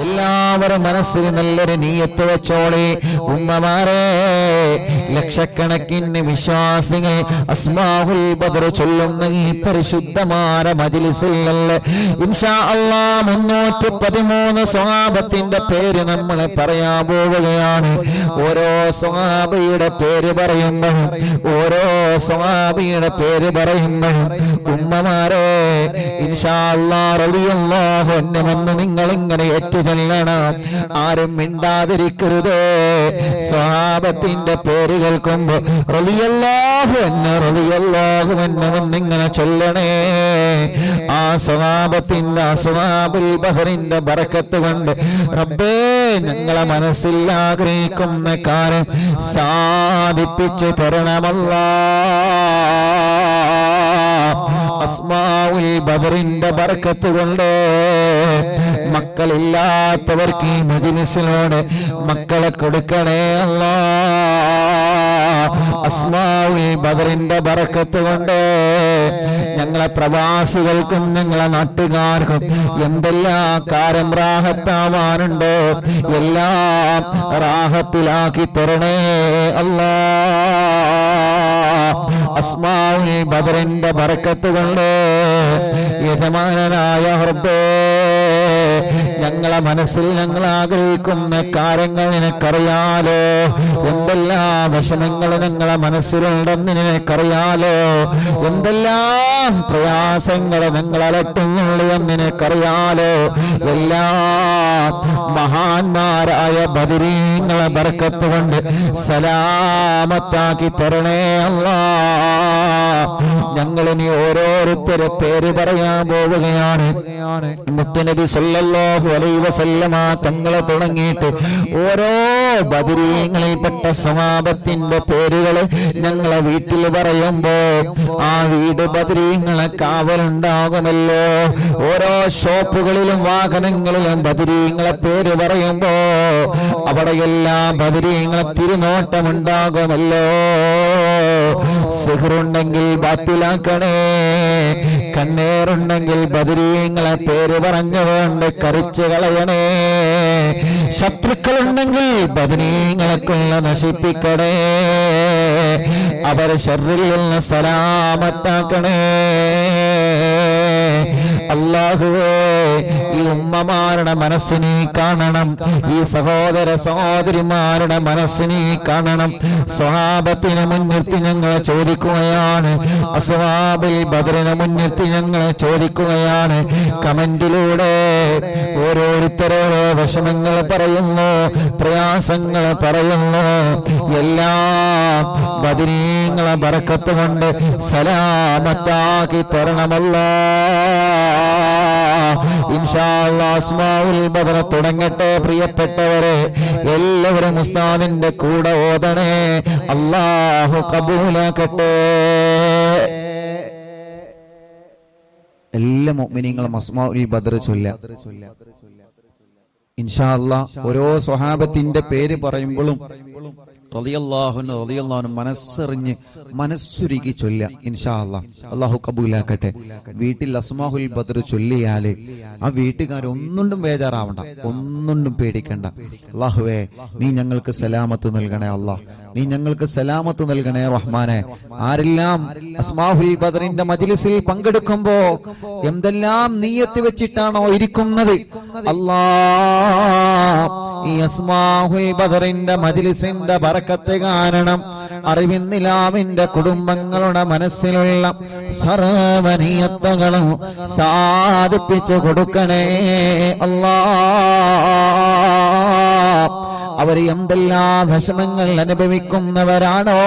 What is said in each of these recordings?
എല്ലാവരും മനസ്സിൽ നല്ലൊരു നീയത്ത് വെച്ചോളി. ഉമ്മമാരെ, ലക്ഷക്കണക്കിന് വിശ്വാസികൾ അസ്മാഉൽ ബദർ ചൊല്ലുന്ന ഈ പരിശുദ്ധമായ മജ്ലിസിൽ ഇൻഷാ അല്ലാഹ് 313 സ്വഹാബത്തിന്റെ പേര് നമ്മൾ പറയാൻ പോവുകയാണ്. ഓരോ സ്വഹാബിയുടെ പേര് പറയുമ്പോഴും ഉമ്മമാരെ ഇൻഷാ അല്ലാഹ് റളിയല്ലാഹു അൻഹു നിങ്ങൾ ഇങ്ങനെ ഏറ്റുചൊല്ലണം. ആരും മിണ്ടാതിരിക്കരുത്. സ്വഹാബത്തിന്റെ പേര് കേൾക്കുമ്പോൾ റളിയല്ലാഹു അൻഹു ഇങ്ങനെ ചൊല്ലണേ. ആ സ്വഹാബത്തിന്റെ അസ്ഹാബുൽ ബഹറിന്റെ ബറക്കത്ത് കൊണ്ട് റബ്ബേ ഞങ്ങളെ മനസ്സിൽ ആഗ്രഹിക്കുന്ന കാര്യം സാധിപ്പിച്ചു തരണമല്ലാഹ്. അസ്മാഉൽ ബദറിന്റെ ബറക്കത്ത് കൊണ്ട് മക്കളില്ലാത്തവർക്ക് ഈ മജ്ലിസിലൂടെ മക്കളെ കൊടുക്കണേ അല്ലാഹ്. അസ്മാഉൽ ബദറിന്റെ ബറക്കത്ത് കൊണ്ട് ഞങ്ങളെ പ്രവാസികൾക്കും ഞങ്ങളെ നാട്ടുകാർക്കും എന്തെല്ലാം കാര്യം റാഹത്താവാനുണ്ടോ എല്ലാം റാഹത്തിലാക്കി തരണേ അല്ലാഹ്. അസ്മാഉൽ ബദറിന്റെ ബറക്കത്ത് കൊണ്ട് യജമാനനായ റബ്ബേ ഞങ്ങളെ മനസ്സിൽ ഞങ്ങൾ ആഗ്രഹിക്കുന്ന കാര്യങ്ങൾ നിനക്കറിയാലോ. എന്തെല്ലാം വിഷമങ്ങൾ ഞങ്ങളെ മനസ്സിലുണ്ടെന്ന് നിനക്കറിയാലോ. എന്തെല്ലാം പ്രയാസങ്ങൾ ഞങ്ങൾ അലട്ടുന്നുള്ളൂ എന്ന് നിനക്കറിയാലോ. എല്ലാ മഹാന്മാരായ ബദരീങ്ങളെ ബർക്കത്ത് കൊണ്ട് സലാമത്താക്കി തരണേ അല്ലാഹ്. ഞങ്ങളിനി ഓരോരുത്തരെ പേര് പറയാൻ പോവുകയാണ്. മുത്തുനബി സല്ലല്ലാഹു അലൈഹി വസല്ലമ തങ്ങളെ തുടങ്ങിയിട്ട് ഓരോ ബദരീങ്ങളിൽപ്പെട്ട സ്വഹാബത്തിന്റെ പേരുകൾ ഞങ്ങളെ വീട്ടിൽ പറയുമ്പോ ആ വീട് ബദരീങ്ങളെ കാവലുണ്ടാകുമല്ലോ. ഓരോ ഷോപ്പുകളിലും വാഹനങ്ങളിലും ബദരീങ്ങളെ പേര് പറയുമ്പോ അവിടെയെല്ലാം ബദരീങ്ങളെ തിരുനോട്ടമുണ്ടാകുമല്ലോ. സിഹ്റുണ്ടെങ്കിൽ ബാത്തിലാക്കണേ, കണ്ണേറുണ്ടെങ്കിൽ ബദരീങ്ങളെ പേര് പറഞ്ഞുകൊണ്ട് കറിച്ചു കളയണേ. ശത്രുക്കളുണ്ടെങ്കിൽ ബദരീങ്ങളെ കൊള്ള നശിപ്പിക്കണേ. അവർ ശർറിൽ നിന്ന് സലാമത്താക്കണേ. അല്ലാഹുവേ, ഈ ഉമ്മമാരുടെ മനസ്സിനെ കാണണം, ഈ സഹോദര സഹോദരിമാരുടെ മനസ്സിനെ കാണണം. സ്വഹാബത്തിനെ മുൻനിർത്തി ഞങ്ങളെ ചോദിക്കുകയാണ്, അസ്ഹാബുൽ ബദറിനെ മുൻനിർത്തി ഞങ്ങളെ ചോദിക്കുകയാണ്. കമന്റിലൂടെ ഓരോരുത്തരോരോ വിഷമങ്ങൾ പറയുന്നു, പ്രയാസങ്ങൾ പറയുന്നു. എല്ലാം ബദരീങ്ങളെ ബറക്കത്ത് കൊണ്ട് സലാമത്താക്കി തരണമല്ലാഹ്. ഇൻഷാ അല്ലാഹ് അസ്മാഉൽ ബദർ തുടങ്ങട്ടെ. പ്രിയപ്പെട്ടവരെ, എല്ലാവരും ഉസ്താദിന്റെ കൂടെ ഓതണേ. അല്ലാഹു കബൂലാക്കട്ടെ. എല്ലാ മുഅ്മിനീങ്ങളും അസ്മാഉൽ ബദർ ചൊല്ലുക ഇൻഷാ അല്ലാഹ്. ഓരോ സ്വഹാബത്തിന്റെ പേര് പറയുമ്പോഴും റളിയല്ലാഹു അൻഹു റളിയല്ലാഹു അൻഹു മനസ്സറിഞ്ഞ് മനസ്സുരുകി ചൊല്ലുക ഇൻഷാ അല്ലാഹ്. അല്ലാഹു കബൂലാക്കട്ടെ. വീട്ടിൽ അസ്മാഉൽ ബദർ ചൊല്ലിയാല് ആ വീട്ടുകാരൊന്നും ബേജാറാവണ്ട, ഒന്നും പേടിക്കണ്ട. അല്ലാഹുവേ, നീ ഞങ്ങൾക്ക് സലാമത്ത് നൽകണേ അല്ലാഹ്, നീ ഞങ്ങൾക്ക് സലാമത്ത് നൽകണേ റഹ്മാനെ. ആരെല്ലാം അസ്മാഉൽ ബദറിന്റെ മജ്ലിസിൽ പങ്കെടുക്കുമ്പോ എന്തെല്ലാം നിയ്യത്ത് വെച്ചിട്ടാണോ ഇരിക്കുന്നത്, അല്ലാഹ് ഈ അസ്മാഉൽ ബദറിന്റെ മജ്ലിസിന്റെ ബറക്കത്ത് കാരണം അറിവിന്നിലാവിന്റെ കുടുംബങ്ങളുടെ മനസ്സിലുള്ള സർവ്വനിയത്തുകളും സാധിപ്പിച്ചു കൊടുക്കണേ അല്ലാഹ്. അവർ എന്തെല്ലാം വിഷമങ്ങൾ അനുഭവിക്കുന്നവരാണോ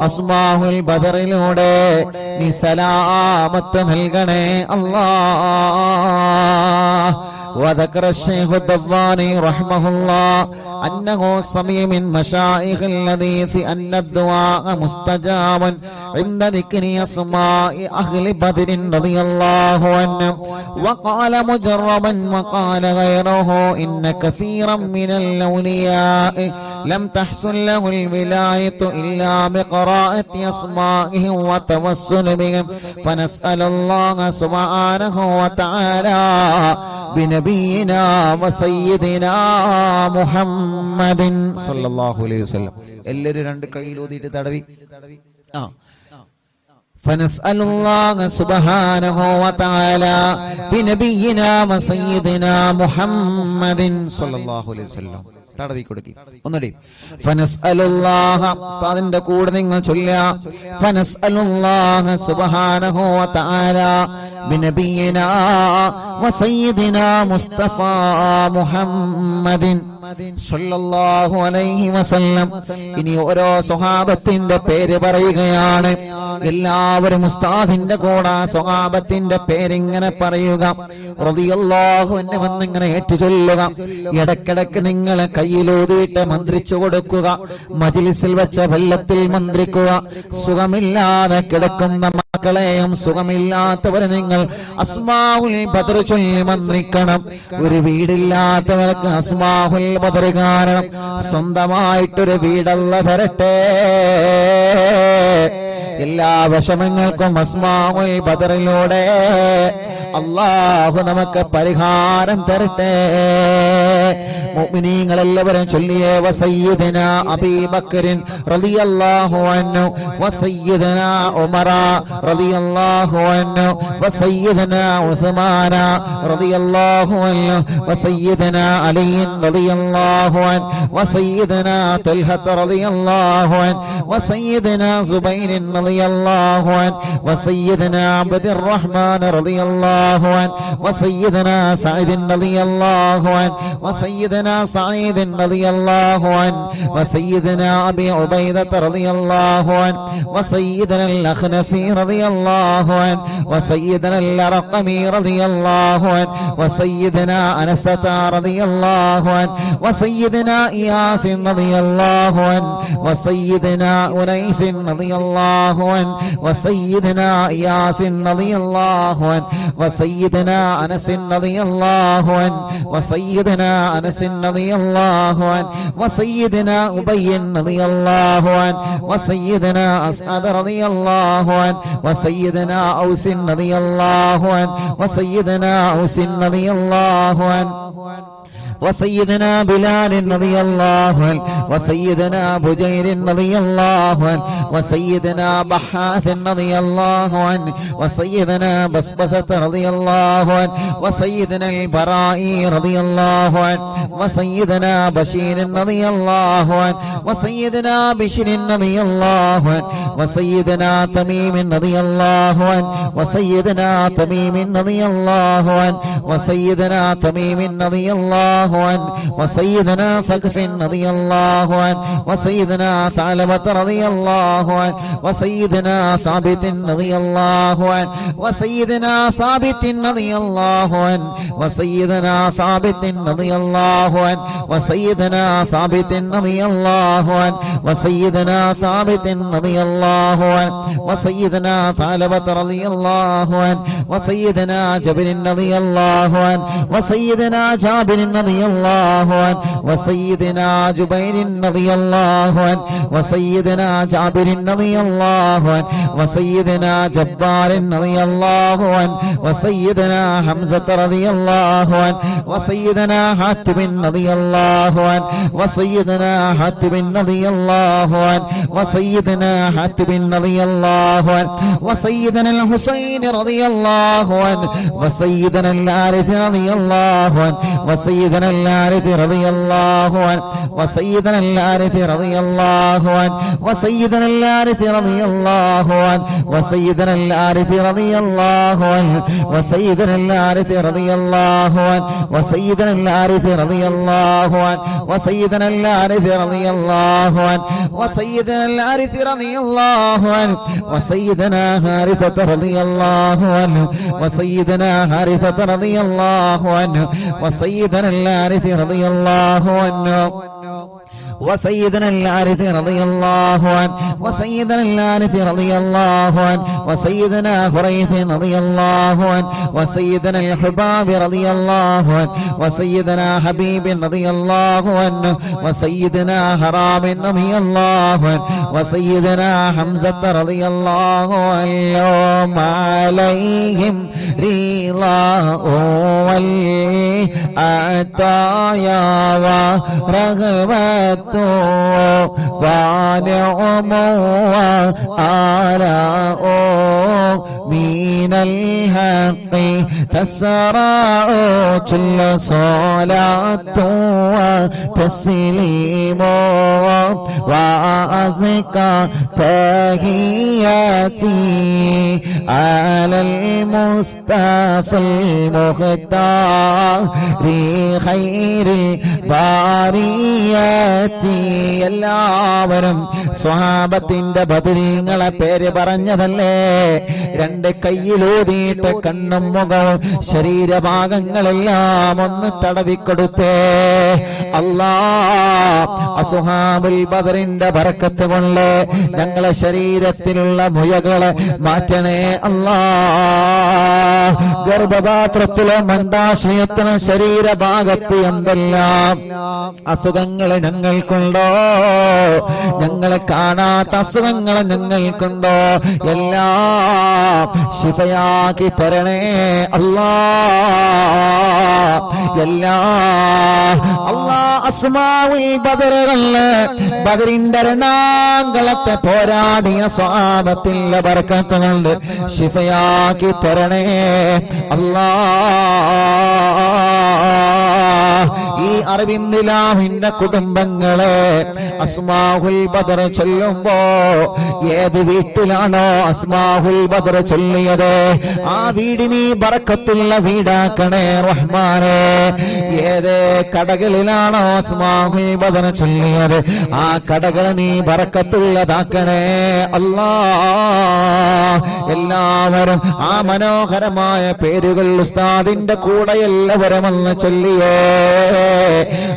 അസ്മാഉൽ ബദറിലൂടെ നീ സലാമത്ത് നൽകണേ അല്ലാഹ്. وذكر الشيخ الدواني رحمه الله أنه سمع من مشايخ الحديث أن الدعاء مستجاب عند ذكر أسماء أهل بدر رضي الله عنهم. وقال مجربا وقال غيره إن كثيرا من الأولياء ലം തഹ്സുൽ ലഹുൽ വിലായത്തു ഇല്ലാ ബിഖറാഅത്തി അസ്മാഇഹിം വതവസ്സുൽ ബിഹിം ഫനസ്അലുല്ലാഹ സുബ്ഹാനഹു വതആലാ ബിനബിയിനാ വസയ്യിദിനാ മുഹമ്മദിൻ സല്ലല്ലാഹു അലൈഹി വസല്ലം. എല്ലാവരും രണ്ട് കൈയിൽ ഊതിയിട്ട് തടവി. فنسأل الله سبحانه وتعالى بنبينا وسيدنا محمد صلى الله عليه وسلم. തടവി കൊടുക്കി ഒന്നുകൂടി. ഫനസ്അലുല്ലാഹ ഉസ്താദിന്റെ കൂടെ നിങ്ങൾ ചൊല്ലുക. ഫനസ്അലുല്ലാഹ സുബ്ഹാനഹു വതആല ബിനബിയിനാ വസയ്യിദിനാ മുസ്തഫ മുഹമ്മദിൻ സല്ലല്ലാഹു അലൈഹി വസല്ലം. ഇനി ഓരോ സ്വഹാബത്തിന്റെ പേര് പറയുകയാണ്. എല്ലാവരും ഉസ്താദിന്റെ കൂടെ സ്വഹാബത്തിന്റെ പേരിങ്ങനെ പറയുക. റളിയല്ലാഹു അൻഹു വന്നിങ്ങനെ ഏറ്റു ചൊല്ലുക. ഇടക്കിടക്ക് നിങ്ങൾ കയ്യിലൂതിയിട്ട് മന്ത്രിച്ചു കൊടുക്കുക. മജ്ലിസിൽ വെച്ച വെള്ളത്തിൽ മന്ത്രിക്കുക. സുഖമില്ലാതെ കിടക്കുന്ന മക്കളെയും സുഖമില്ലാത്തവരെ നിങ്ങൾ അസ്മാഉൽ ബദർ ചൊല്ലി മന്ത്രിക്കണം. ഒരു വീടില്ലാത്തവർക്ക് അസ്മാഉൽ ബദർ കാരണം സ്വന്തമായിട്ടൊരു വീടല്ല തരട്ടെ. എല്ലാ വിഷമങ്ങൾക്കും അസ്മാഉൽ ബദറിലൂടെ അല്ലാഹു നമുക്ക് പരിഹാരം തരട്ടെ. മുഅ്മിനീങ്ങൾ എല്ലാവരും ചൊല്ലിയേ. വസയ്യിദനാ അബീബക്കറിൻ റളിയല്ലാഹു അൻഹു വസയ്യിദനാ ഉമറ റളിയല്ലാഹു അൻഹു വസയ്യിദനാ ഉസ്മാന റളിയല്ലാഹു അൻഹു വസയ്യിദനാ അലി റളിയല്ലാഹു അൻഹു വസയ്യിദനാ തൽഹ റളിയല്ലാഹു അൻഹു വസയ്യിദനാ സുബൈർ റളിയല്ലാഹു അൻഹു വസയ്യിദനാ അബ്ദുർ റഹ്മാൻ റളിയല്ലാഹു അൻഹു വസയ്യിദനാ സഅദ് റളിയല്ലാഹു അൻഹു വസയ്യിദനാ سعيد رضي الله عنه وسيدنا أبي عبيدة رضي الله عنه وسيدنا الأخنسي رضي الله عنه وسيدنا الأرقمي رضي الله عنه وسيدنا أنسة رضي الله عنه وسيدنا إياس رضي الله عنه وسيدنا أنيس رضي الله عنه وسيدنا إياس رضي الله عنه وسيدنا أنس رضي الله عنه وسيدنا أنس رضي الله عنه وسيدنا أبي رضي الله عنه وسيدنا أسعد رضي الله عنه وسيدنا أوس رضي الله عنه وسيدنا أوس رضي الله عنه وسيدنا بلال رضي الله عنه وسيدنا بجير رضي الله عنه وسيدنا بحاث رضي الله عنه وسيدنا بسبسة رضي الله عنه وسيدنا البرائي رضي الله عنه وسيدنا بشير رضي الله عنه وسيدنا بشر رضي الله عنه وسيدنا تميم رضي الله عنه وسيدنا تميم رضي الله عنه وسيدنا تميم رضي الله عنه وسيدنا ثقف رضي الله عنه وسيدنا ثعلبة رضي الله عنه وسيدنا ثابت رضي الله عنه وسيدنا ثابت رضي الله عنه وسيدنا ثابت رضي الله عنه وسيدنا ثابت رضي الله عنه وسيدنا ثابت رضي الله عنه وسيدنا ثعلبة رضي الله عنه وسيدنا جبر رضي الله عنه وسيدنا جابر رضي الله عنه وسيدنا جبير رضي الله عنه وسيدنا جابر رضي الله عنه وسيدنا جبار رضي الله عنه وسيدنا حمزة رضي الله عنه وسيدنا حاتم رضي الله عنه وسيدنا حاتم رضي الله عنه وسيدنا حاتم رضي الله عنه وسيدنا الحسين رضي الله عنه وسيدنا الحارث رضي الله عنه وسيدنا الحارث رضي الله عنه وسيدنا الحارث رضي الله عنه وسيدنا الحارث رضي الله عنه وسيدنا الحارث رضي الله عنه وسيدنا الحارث رضي الله عنه وسيدنا الحارث رضي الله عنه وسيدنا الحارث رضي الله عنه وسيدنا الحارث رضي الله عنه وسيدنا حارثة رضي الله عنه وسيدنا حارثة رضي الله عنه وسيدنا الحارث رضي الله عنه وسيدنا الحارث رضي الله عنه وسيدنا الحارث رضي الله عنه وسيدنا خريث رضي الله عنه وسيدنا الحباب رضي الله عنه وسيدنا حبيب رضي الله عنه وسيدنا حرام رضي الله عنه وسيدنا حمزة رضي الله عنهم عليهم رضاه والعطايا ورغبة ونعم وآلاء من الحق تسرع كل صلاة وتسليم وأزكى تحياتي على المصطفى المختار خير البريات. എല്ലാവരും സ്വഹാബത്തിന്റെ ബദരീങ്ങളെ പേര് പറഞ്ഞതല്ലേ? രണ്ട് കയ്യിലൂതിയിട്ട് കണ്ണും മുഖവും ശരീരഭാഗങ്ങളെല്ലാം ഒന്ന് തടവിക്കൊടുത്തേ. അസ്ഹാബുൽ ബദറിന്റെ ബറക്കത്ത് കൊണ്ട് ഞങ്ങളെ ശരീരത്തിലുള്ള മുഴകളെ മാറ്റണേ അല്ലാ. ഗർഭപാത്രത്തിലെ മണ്ടാശയത്തിന് ശരീരഭാഗത്ത് എന്തെല്ലാം അസുഖങ്ങള് ഞങ്ങൾക്കുണ്ടോ, ഞങ്ങളെ കാണാത്ത അസുഖങ്ങൾ ഞങ്ങൾക്കുണ്ടോ, എല്ലാം ശിഫയാക്കി തരണേ അല്ലാ. അസ്മാഉൽ ബദറുകളില് ബദറിന്റെ രണാങ്കളത്തെ പോരാടിയ സ്വഹാബത്തിന്റെ ബർക്കത്ത് കൊണ്ട് ശിഫയാക്കി തരണേ അല്ലാ. ഈ അറബിന്ദിലാഹിന്റെ കുടുംബങ്ങളെ അസ്മാഉൽ ബദർ ചൊല്ലുമ്പോ ഏത് വീട്ടിലാണോ അസ്മാഉൽ ബദർ ചൊല്ലിയത് ആ വീടിന് ബറക്കത്തുള്ള വീടാക്കണേ റഹ്മാനേ. ഏത് കടകളിലാണോ അസ്മാഉൽ ബദർ ചൊല്ലിയത് ആ കടകൾ നീ ബറക്കത്തുള്ളതാക്കണേ അല്ലാ. എല്ലാവരും ആ മനോഹരമായ പേരുകൾ ഉസ്താദിന്റെ കൂടെ എല്ലാവരും ഒന്ന് ചൊല്ലിയേ.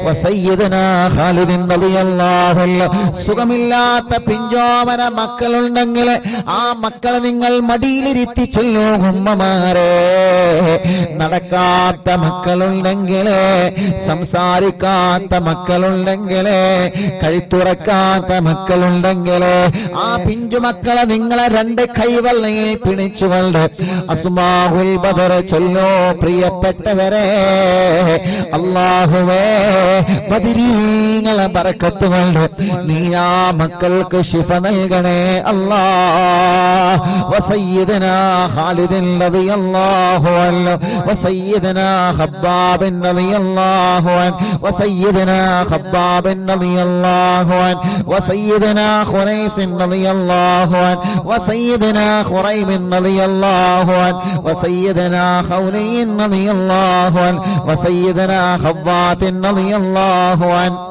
വസയ്യിദനാ ഖാലിദ് റളിയല്ലാഹു അൻഹു. സുഖമില്ലാത്ത പിഞ്ചോമന മക്കളുണ്ടെങ്കിൽ ആ മക്കളെ നിങ്ങൾ മടിയിലിരുത്തി ചൊല്ലൂ ഉമ്മമാരെ. നടക്കാത്ത മക്കളുണ്ടെങ്കിൽ, സംസാരിക്കാത്ത മക്കളുണ്ടെങ്കിൽ, കഴുത്തുറക്കാത്ത മക്കളുണ്ടെങ്കിൽ ആ പിഞ്ചു മക്കളെ നിങ്ങളെ രണ്ട് കൈവെള്ളയിൽ പിടിച്ചുകൊണ്ട് അസ്മാഉൽ ബദർ ചൊല്ലോ. പ്രിയപ്പെട്ടവരെ, അല്ലാഹുവേ ബദരീങ്ങളെ ബറക്കത്ത് കൊണ്ട് നീ ആ മക്കൾക്ക് ശിഫ നൽകണേ അല്ലാ. വസയ്യിദനാ ഖാലിദ് റളിയല്ലാഹു അൻഹു വസയ്യിദനാ ഖബ്ബാബ് റളിയല്ലാഹു അൻഹു വസയ്യിദനാ ഖബ്ബാബ് റളിയല്ലാഹു അൻഹു വസയ്യിദനാ ഖുറൈസ് റളിയല്ലാഹു അൻഹു വസയ്യിദനാ ഖുറൈബ് റളിയല്ലാഹു അൻഹു വസയ്യിദനാ ഖൗലി റളിയല്ലാഹു അൻഹു വസയ്യിദനാ ഖവ്വാത്ത് റളിയല്ലാഹു അൻഹു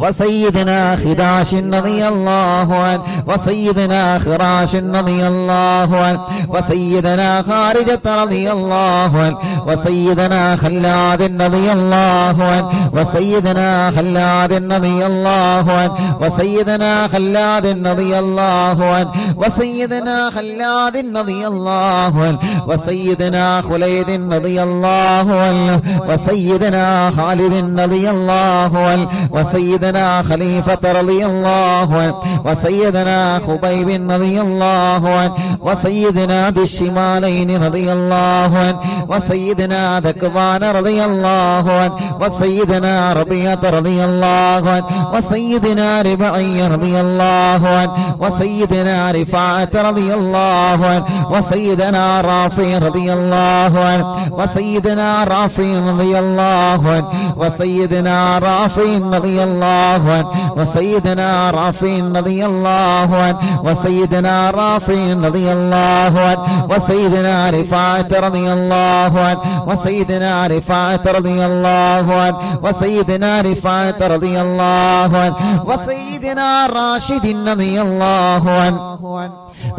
وسيدنا خداش رضي الله عنه وسيدنا خراش رضي الله عنه وسيدنا خارجة رضي الله عنه وسيدنا خلاد رضي الله عنه وسيدنا خلاد رضي الله عنه وسيدنا خلاد رضي الله عنه وسيدنا خلاد رضي الله عنه وسيدنا خليد رضي الله عنه وسيدنا خالد رضي الله عنه وسيدنا خليفة رضي الله عنه وسيدنا خبيب رضي الله عنه وسيدنا ذي الشمالين رضي الله عنه وسيدنا ذكوان رضي الله عنه وسيدنا ربيعة رضي الله عنه وسيدنا ربعي رضي الله عنه وسيدنا رفاعة رضي الله عنه وسيدنا رافع رضي الله عنه وسيدنا رافع رضي الله عنه وسيدنا رافع رضي الله عنه وسيدنا رافع رضي الله عنه وسيدنا رافع رضي الله عنه وسيدنا رفاعة رضي الله عنه وسيدنا رفاعة رضي الله عنه وسيدنا رفاعة رضي الله عنه وسيدنا راشد رضي الله عنه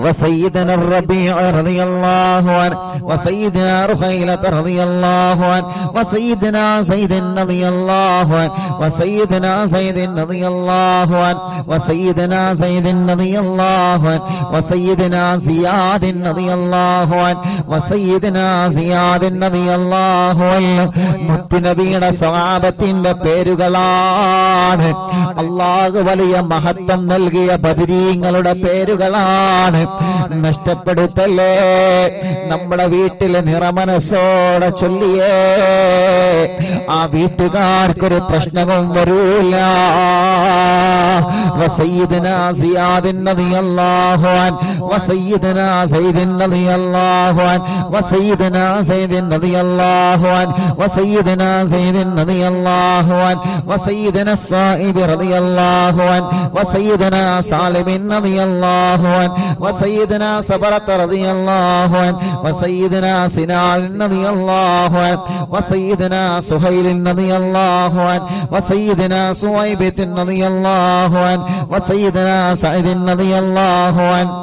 وسيدنا الربيع رضي الله عنه وسيدنا رخيلة رضي الله عنه وسيدنا زيد رضي الله عنه وسيدنا زيد സയ്യിദ് റളിയല്ലാഹു അൻഹു വസയ്യിദനാ സയ്യിദ് റളിയല്ലാഹു അൻഹു വസയ്യിദനാ സിയാദ് റളിയല്ലാഹു അൻഹു വസയ്യിദനാ സിയാദ് റളിയല്ലാഹു അൻഹു മുത്തുനബിയുടെ സ്വഹാബത്തിന്റെ പേരുകളാണ്. അല്ലാഹു വലിയ മഹത്വം നൽകിയ ബദരീങ്ങളുടെ പേരുകളാണ്. നഷ്ടപ്പെടുത്തല്ലേ. നമ്മുടെ വീട്ടിലെ നിറമനസ്സോടെ ചൊല്ലിയേ ആ വീട്ടുകാർക്കൊരു പ്രശ്നവും വരൂല. വസയ്യിദനാ സിയാദ് റളിയല്ലാഹു അൻഹു വസയ്യിദനാ സയ്യിദ് റളിയല്ലാഹു അൻഹു വസയ്യിദനാ സയ്യിദ് റളിയല്ലാഹു അൻഹു വസയ്യിദനാ സയ്യിദ് റളിയല്ലാഹു അൻഹു വസയ്യിദനാ സായിബ് റളിയല്ലാഹു അൻഹു വസയ്യിദനാ സാലിബ് റളിയല്ലാഹു അൻഹു വസയ്യിദനാ സബറത റളിയല്ലാഹു അൻഹു വസയ്യിദനാ സിനാൻ റളിയല്ലാഹു അൻഹു വസയ്യിദനാ സുഹൈൽ റളിയല്ലാഹു അൻഹു വസയ്യിദനാ സുവൈബ് റളിയല്ലാഹു അൻഹു വസയ്യിദനാ സഅദ് റളിയല്ലാഹു അൻഹു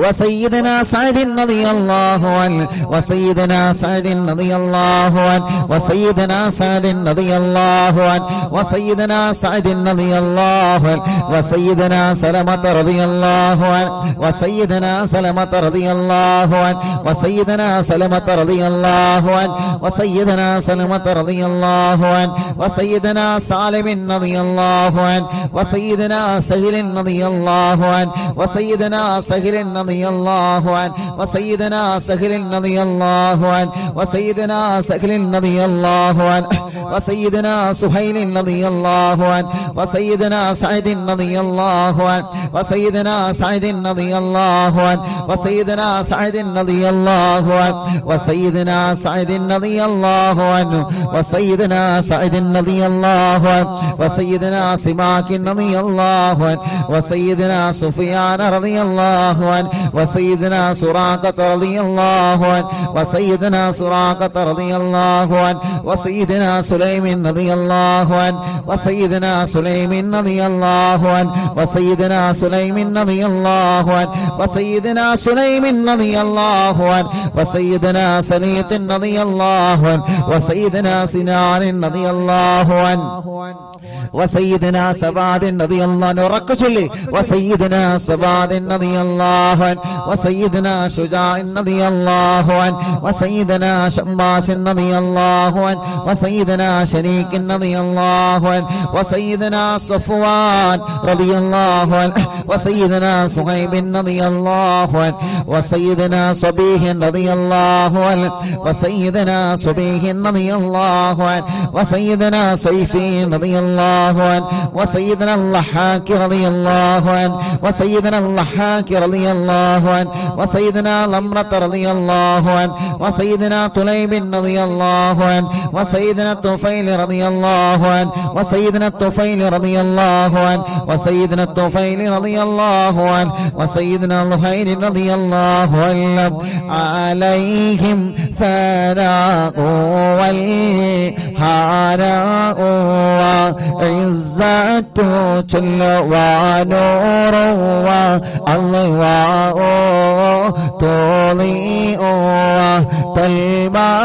وسيدنا سعد رضي الله عنه وسيدنا سعد رضي الله عنه وسيدنا سعد رضي الله عنه وسيدنا سعد رضي الله عنه وسيدنا سلمة رضي الله عنه وسيدنا سلمة رضي الله عنه وسيدنا سلمة رضي الله عنه وسيدنا سلمة رضي الله عنه وسيدنا سالم رضي الله عنه وسيدنا سهل رضي الله عنه وسيدنا سهل رضي الله عنه وسيدنا سهل رضي الله عنه وسيدنا سهل رضي الله عنه وسيدنا سهيل رضي الله عنه وسيدنا سعد رضي الله عنه وسيدنا سعد رضي الله عنه وسيدنا سعد رضي الله عنه وسيدنا سعد رضي الله عنه وسيدنا سعد رضي الله عنه وسيدنا سماك رضي الله عنه وسيدنا سفيان رضي الله عنه وسيدنا سراقة رضي الله عنه وسيدنا سراقة رضي الله عنه وسيدنا سليم رضي الله عنه وسيدنا سليم رضي الله عنه وسيدنا سليم رضي الله عنه وسيدنا سليم رضي الله عنه وسيدنا سليط رضي الله عنه وسيدنا سنان رضي الله عنه وسيدنا سباد رضي الله عنه ركشلي وسيدنا سباد رضي الله عنه وسيدنا شجاع رضي الله عنه وسيدنا شماس رضي الله عنه وسيدنا شريك رضي الله عنه وسيدنا صفوان رضي الله عنه وسيدنا صهيب رضي الله عنه وسيدنا صبيح رضي الله عنه وسيدنا صبيح رضي الله عنه وسيدنا سيفي رضي الله عنه وسيدنا اللحاك رضي الله عنه وسيدنا اللحاك رضي الله عنه وسيدنا لمرة رضي الله عنه وسيدنا طليب رضي الله عنه وسيدنا الطفيل رضي الله عنه وسيدنا الطفيل رضي الله عنه وسيدنا الطفيل رضي الله عنه وسيدنا لهير رضي الله عنه عليهم ثناء والهراء وعزة جل ونور والله تضيء تلمع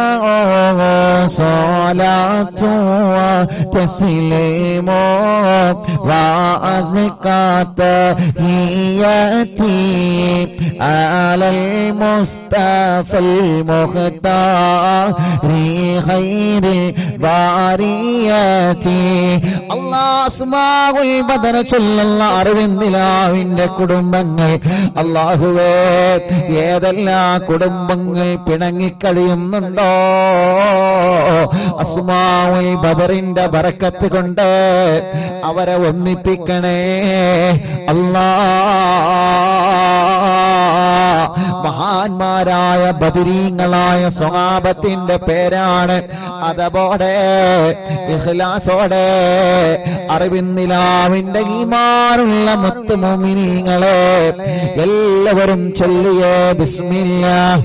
صلاة وتسليم وأزكى تحياتي على المصطفى المختار خير البرية الله أسماء البدر صلى الله അറിവിന്ദിലാവിന്റെ കുടുംബങ്ങൾ അല്ലാഹുവേ ഏതെല്ലാം കുടുംബങ്ങൾ പിണങ്ങിക്കഴിയുന്നുണ്ടോ അസ്മാഉൽ ബദറിന്റെ ബറക്കത്ത് കൊണ്ട് അവരെ ഒന്നിപ്പിക്കണേ അല്ലാഹ് മഹാന്മാരായ ബദരീങ്ങളായ സ്വഹാബത്തിന്റെ പേരാണ് അതുപോലെ ഇഖ്ലാസോടെ അറിവിന്ദിലാവിന്റെ ഈമാനുള്ള മുത്ത് മുഅ്മിനീങ്ങളെ എല്ലാവരും ചൊല്ലിയേ ബിസ്മില്ലാഹ്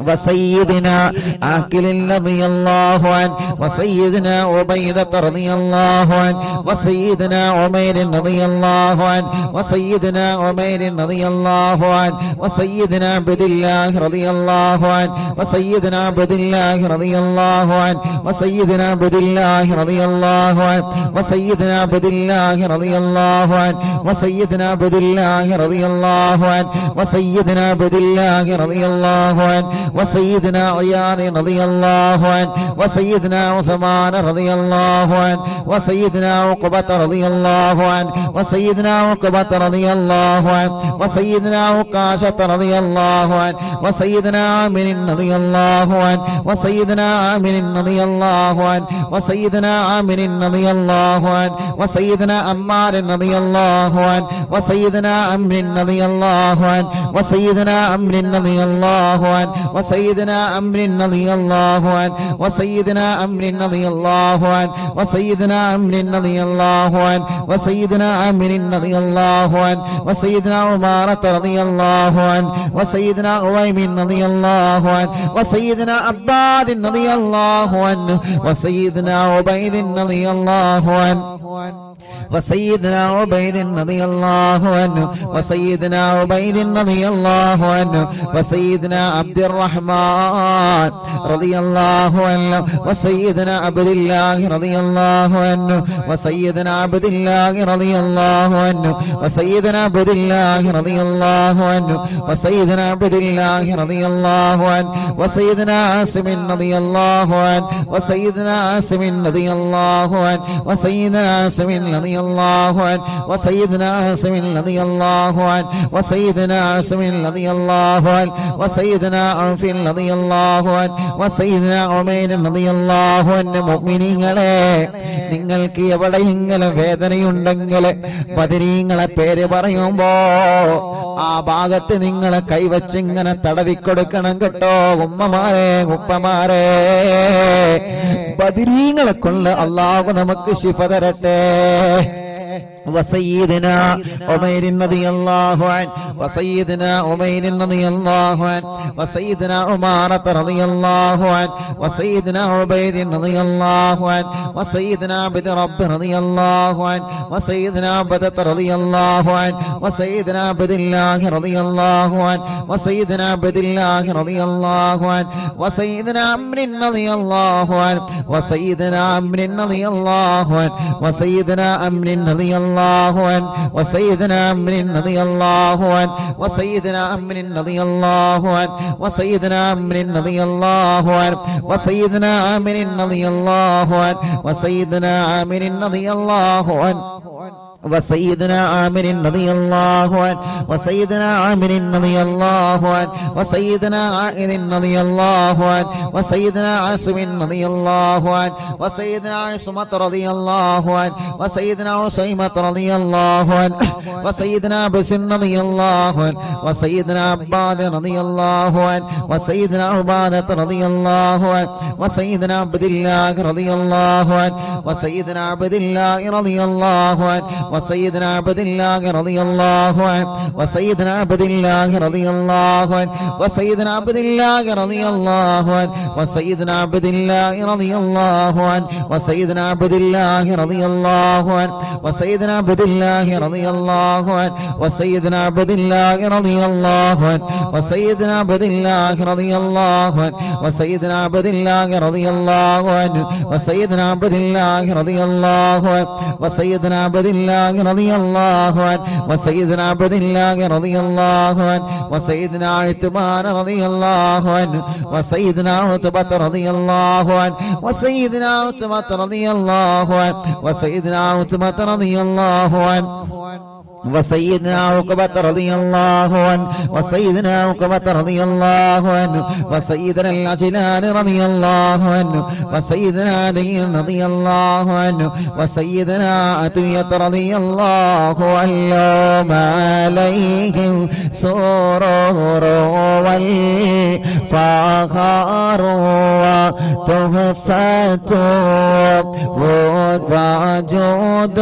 وسيدنا عاقل رضي الله عنه وسيدنا عبيدة رضي الله عنه وسيدنا عمير رضي الله عنه وسيدنا عمير رضي الله عنه وسيدنا عبد الله رضي الله عنه وسيدنا عبد الله رضي الله عنه وسيدنا عبد الله رضي الله عنه وسيدنا عبد الله رضي الله عنه وسيدنا عبد الله رضي الله عنه وسيدنا عبد الله رضي الله عنه وسيدنا عياض رضي الله عنه وسيدنا عثمان رضي الله عنه وسيدنا عقبة رضي الله عنه وسيدنا عقبة رضي الله عنه وسيدنا عكاشة رضي الله عنه وسيدنا عامر رضي الله عنه وسيدنا عامر رضي الله عنه وسيدنا عامر رضي الله عنه وسيدنا عمار رضي الله عنه وسيدنا عمرو رضي الله عنه وسيدنا عمرو رضي الله عنه وسيدنا عمرو رضي الله عنه وسيدنا عمرو رضي الله عنه وسيدنا عمرو رضي الله عنه وسيدنا عمرو رضي الله عنه وسيدنا عمارة رضي الله عنه وسيدنا عويم رضي الله عنه وسيدنا عباد رضي الله عنه وسيدنا عبيد رضي الله عنه وسيدنا عبيد رضي الله عنه وسيدنا عبيد رضي الله عنه وسيدنا عبد الرحمن رضي الله عنه وسيدنا عبد الله رضي الله عنه وسيدنا عبد الله رضي الله عنه وسيدنا عبد الله رضي الله عنه وسيدنا عبد الله رضي الله عنه وسيدنا عاصم رضي الله عنه وسيدنا عاصم رضي الله عنه وسيدنا عاصم رضي الله عنه وسيدنا عاصم رضي الله عنه وسيدنا عاصم رضي الله عنه وسيدنا عوف رضي الله عنه وسيدنا عمير رضي الله عنه മുഅ്മിനീങ്ങളെ നിങ്ങൾക്ക് എവിടെയെങ്കിലും വേദനയുണ്ടെങ്കിൽ ബദരീങ്ങളെ പേര് പറയുമ്പോ ആ ഭാഗത്ത് നിങ്ങളെ കൈവച്ചിങ്ങനെ തടവിക്കൊടുക്കണം കേട്ടോ. ഉമ്മമാരെ ഉപ്പമാരെ ബദരീങ്ങളെ കൊണ്ട് അല്ലാഹു നമുക്ക് ശിഫ തരട്ടെ. وسيدنا عمير رضي الله عنه وسيدنا عمير رضي الله عنه وسيدنا عمارة رضي الله عنه وسيدنا عبيد رضي الله عنه وسيدنا عبد رب رضي الله عنه وسيدنا عبدة رضي الله عنه وسيدنا عبد الله رضي الله عنه وسيدنا عبد الله رضي الله عنه وسيدنا عمرو رضي الله عنه وسيدنا عمرو رضي الله عنه وسيدنا عمرو رضي الله عنه وسيدنا عمرو رضي الله عنه وسيدنا عمرو رضي الله عنه وسيدنا عمرو رضي الله عنه وسيدنا عامر رضي الله عنه وسيدنا عامر رضي الله عنه وسيدنا عامر رضي الله عنه وسيدنا عامر رضي الله عنه وسيدنا عائذ رضي الله عنه وسيدنا عاصم رضي الله عنه وسيدنا عصمة رضي الله عنه وسيدنا عصيمة رضي الله عنه وسيدنا بسن رضي الله عنه وسيدنا عباد رضي الله عنه وسيدنا عبادة رضي الله عنه وسيدنا عبد الله رضي الله عنه وسيدنا عبد الله رضي الله عنه وسيدنا عبد الله رضي الله عنه وسيدنا عبد الله رضي الله عنه وسيدنا عبد الله رضي الله عنه وسيدنا عبد الله رضي الله عنه وسيدنا عبد الله رضي الله عنه وسيدنا عبد الله رضي الله عنه وسيدنا عبد الله رضي الله عنه وسيدنا عبد الله رضي الله عنه وسيدنا عبد الله رضي الله عنه وسيدنا عبد الله رضي الله عنه وسيدنا عبد الله رضي الله عنه وسيدنا عبد الله رضي الله عنه وسيدنا عثمان رضي الله عنه وسيدنا عتبة رضي الله عنه وسيدنا عتبة رضي الله عنه وسيدنا عتبة رضي الله عنه وسيدنا عقبة رضي الله عنه وسيدنا عقبة رضي الله عنه وسيدنا العجلان رضي الله عنه وسيدنا علي رضي الله عنه وسيدنا عطية رضي الله عنه عليهم سرور والفخر وتحفة وجود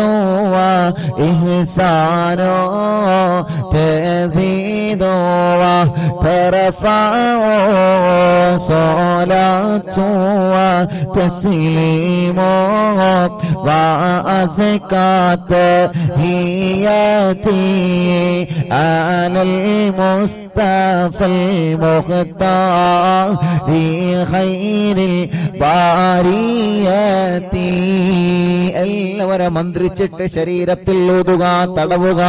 وإحسان تزيد وترفع صلاة وتسليم وأزكى تحياتي على المصطفى المختار خير الباريات. എല്ലാവരും മന്ത്രിച്ചിട്ട് ശരീരത്തിൽ ഊതുക, തടവുക.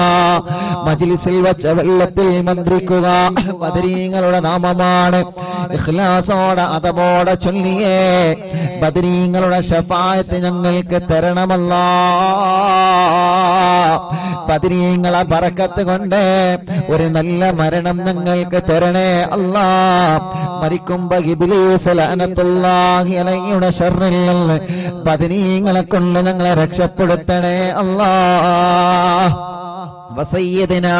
മജ്ലിസിൽ വച്ച വെള്ളത്തിൽ മന്ത്രിക്കുക. ബദരീങ്ങളുടെ നാമമാണ്. ഇഖ്ലാസോടെ അതബോടെ ചൊല്ലിയേ ബദരീങ്ങളുടെ ശഫാഅത്ത് ഞങ്ങൾക്ക് തരണമല്ലാ. ബദരീങ്ങളെ ബറക്കത്ത് കൊണ്ട് ഒരു നല്ല മരണം ഞങ്ങൾക്ക് തരണേ അല്ലാ. മരിക്കുമ്പോ ഇബ്ലീസ് ലഅനത്തുല്ലാഹി അലൈഹിയുടെ ശർറിൽ നിന്ന് ബദരീങ്ങളെ കൊണ്ട് ഞങ്ങളെ രക്ഷപ്പെടുത്തണേ അല്ലാ. وسيدنا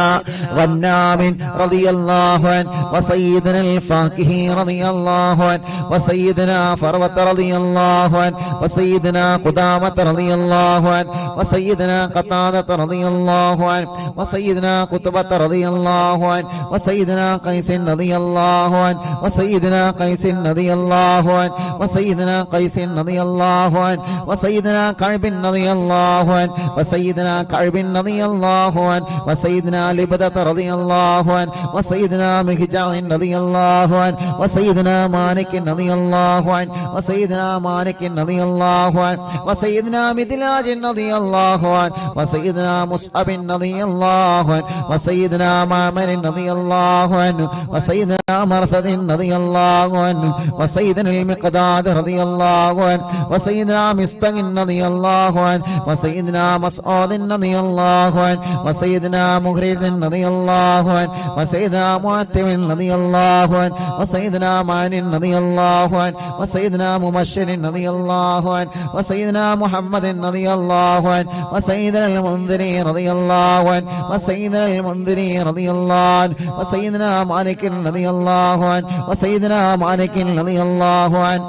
غنام رضي الله عنه وسيدنا الفاكهي رضي الله عنه وسيدنا فروة رضي الله عنه وسيدنا قدامة رضي الله عنه وسيدنا قتادة رضي الله عنه وسيدنا قتبة رضي الله عنه وسيدنا قيس رضي الله عنه وسيدنا قيس رضي الله عنه وسيدنا قيس رضي الله عنه وسيدنا كعب رضي الله عنه وسيدنا كعب رضي الله عنه وسيدنا لبدة رضي الله عنه وسيدنا مهجع رضي الله عنه وسيدنا مالك رضي الله عنه وسيدنا مالك رضي الله عنه وسيدنا مدلاج رضي الله عنه وسيدنا مصعب رضي الله عنه وسيدنا معمر رضي الله عنه وسيدنا مرثد رضي الله عنه وسيدنا المقداد رضي الله عنه وسيدنا مصطفى رضي الله عنه وسيدنا مسعود رضي الله عنه وسيدنا مغرز رضي الله عنه وسيدنا معتم رضي الله عنه وسيدنا معن رضي الله عنه وسيدنا مبشر رضي الله عنه وسيدنا محمد رضي الله عنه وسيدنا المنذري رضي الله عنه وسيدنا المنذري رضي الله عنه وسيدنا مالك رضي الله عنه وسيدنا مالك رضي الله عنه